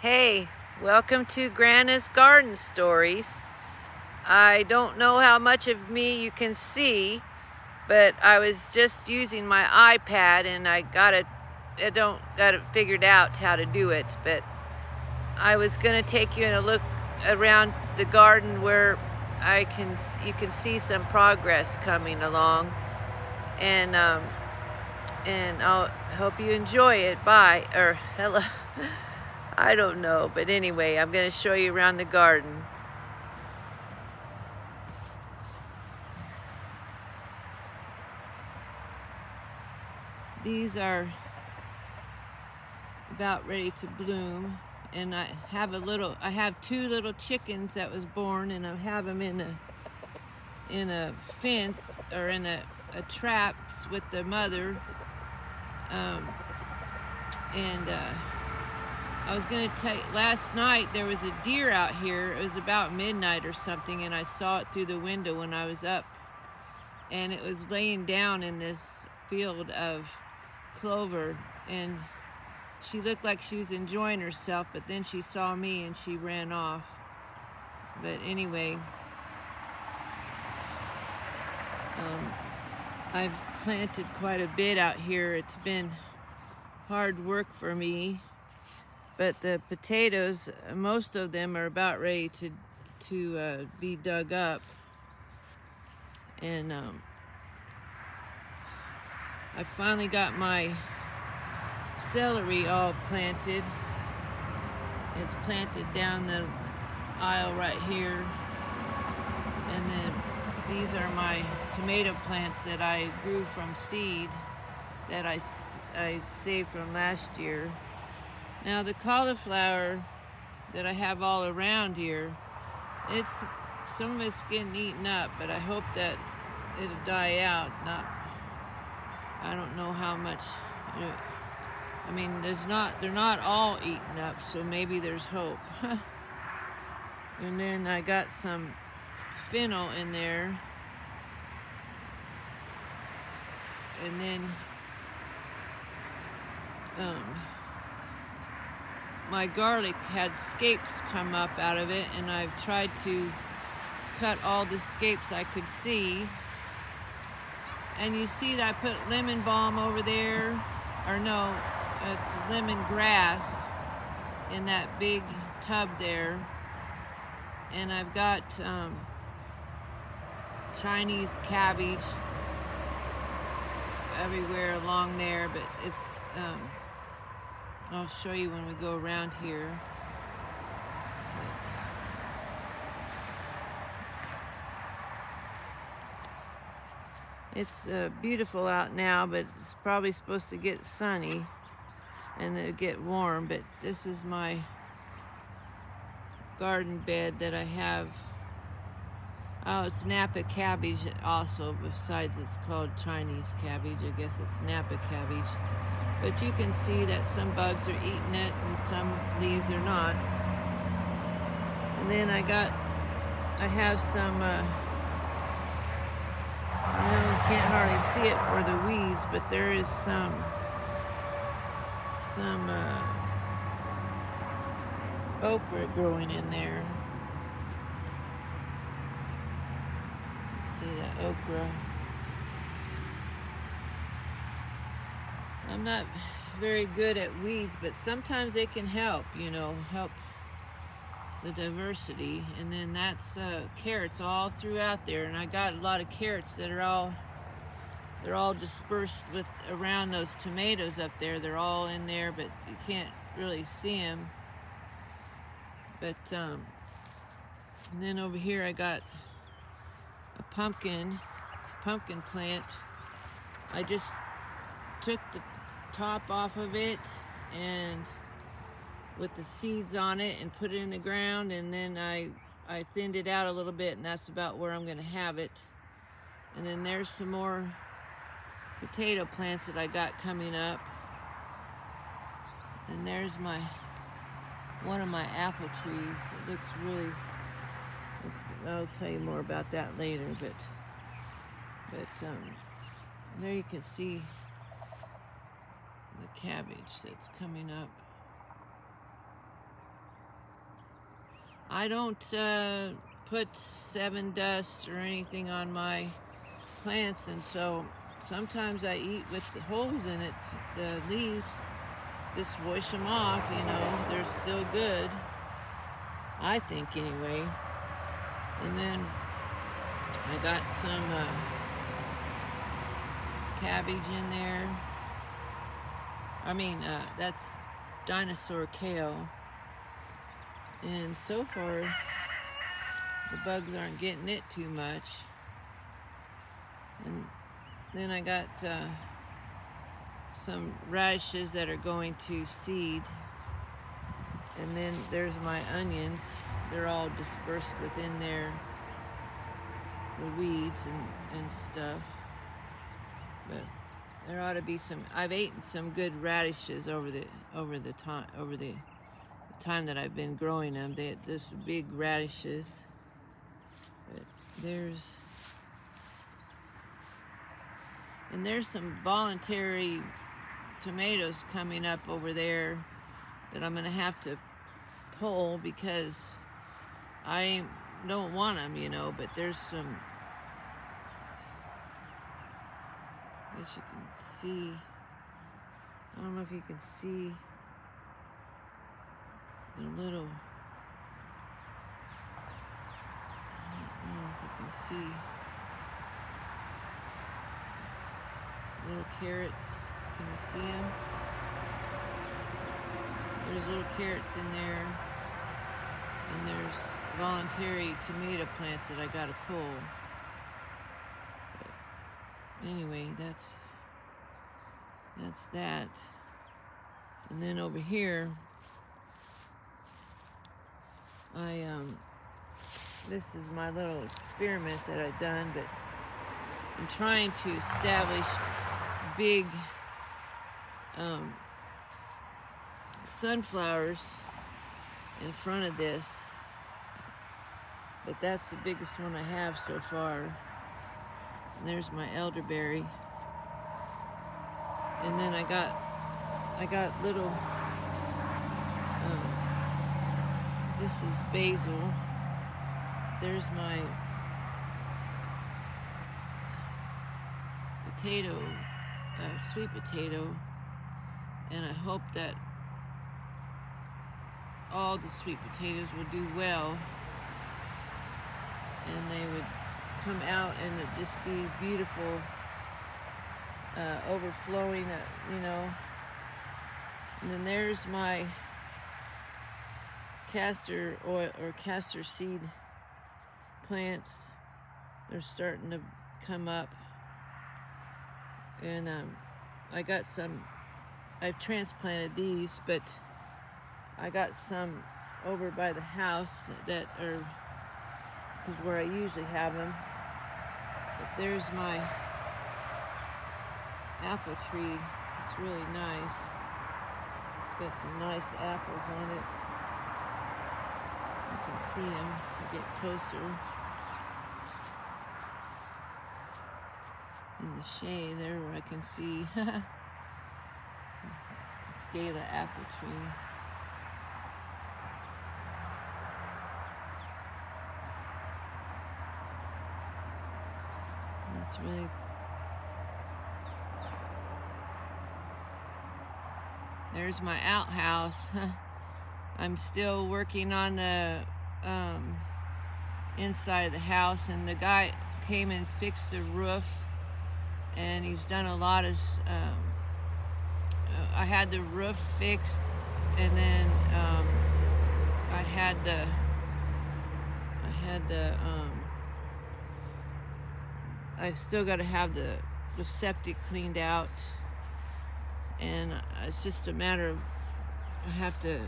Hey, welcome to Grandma's Garden Stories. I don't know how much of me you can see, but I was just using my iPad and I don't got it figured out how to do it, but I was gonna take you in a look around the garden where you can see some progress coming along, and I'll hope you enjoy it. Bye, or hello. I don't know, but anyway, I'm going to show you around the garden. These are about ready to bloom, and I have two little chickens that was born, and I have them in a fence or in a trap with the mother. I was going to tell you, last night there was a deer out here. It was about midnight or something, and I saw it through the window when I was up. And it was laying down in this field of clover, and she looked like she was enjoying herself, but then she saw me and she ran off. But anyway, I've planted quite a bit out here. It's been hard work for me. But the potatoes, most of them are about ready to be dug up. And I finally got my celery all planted. It's planted down the aisle right here. And then these are my tomato plants that I grew from seed that I saved from last year. Now the cauliflower that I have all around here, some of it's getting eaten up, but I hope that it'll die out. I don't know how much. I mean, they're not all eaten up, so maybe there's hope. And then I got some fennel in there, and then my garlic had scapes come up out of it, and I've tried to cut all the scapes I could see. And you see that I put lemon balm over there, or no, it's lemon grass in that big tub there. And I've got Chinese cabbage everywhere along there, but it's I'll show you when we go around here. It's beautiful out now, but it's probably supposed to get sunny and it'll get warm. But this is my garden bed that I have. Oh, it's Napa cabbage also, besides it's called Chinese cabbage. I guess it's Napa cabbage. But you can see that some bugs are eating it and some leaves are not. And then I have some, you can't hardly see it for the weeds, but there is some okra growing in there. See that okra? I'm not very good at weeds, but sometimes they can help, help the diversity. And then that's carrots all throughout there, and I got a lot of carrots that are they're all dispersed around those tomatoes up there. They're all in there, but you can't really see them. But and then over here I got a pumpkin plant. I just took the top off of it and with the seeds on it and put it in the ground, and then I thinned it out a little bit, and that's about where I'm going to have it. And then there's some more potato plants that I got coming up. And there's one of my apple trees. It looks really, I'll tell you more about that later, but there you can see the cabbage that's coming up. I don't put 7 dust or anything on my plants, and so sometimes I eat with the holes in it, the leaves. Just wash them off, you know, they're still good, I think anyway. And then I got some cabbage in there. I mean, that's dinosaur kale. And so far, the bugs aren't getting it too much. And then I got some radishes that are going to seed. And then there's my onions. They're all dispersed within there, the weeds and stuff. But there ought to be some. I've eaten some good radishes over the time that I've been growing them. There's big radishes. But there's some voluntary tomatoes coming up over there that I'm gonna have to pull because I don't want them, you know. But there's some. I guess you can see. I don't know if you can see the little. I don't know if you can see little carrots. Can you see them? There's little carrots in there, and there's voluntary tomato plants that I gotta pull. But anyway, that's that. And then over here, this is my little experiment that I've done, but I'm trying to establish big sunflowers in front of this, but that's the biggest one I have so far. And there's my elderberry, and then I got little this is basil. There's my potato, sweet potato, and I hope that all the sweet potatoes would do well and they would come out and it'd just be beautiful, overflowing, you know. And then there's my castor oil or castor seed plants. They're starting to come up, and I've transplanted these, but I got some over by the house that are, because where I usually have them. But there's my apple tree. It's really nice. It's got some nice apples on it. You can see them if you get closer. In the shade there where I can see. It's Gala apple tree. That's really. There's my outhouse. I'm still working on the inside of the house, and the guy came and fixed the roof, and he's done a lot of I had the roof fixed, and then I've still got to have the septic cleaned out, and it's just a matter of I have to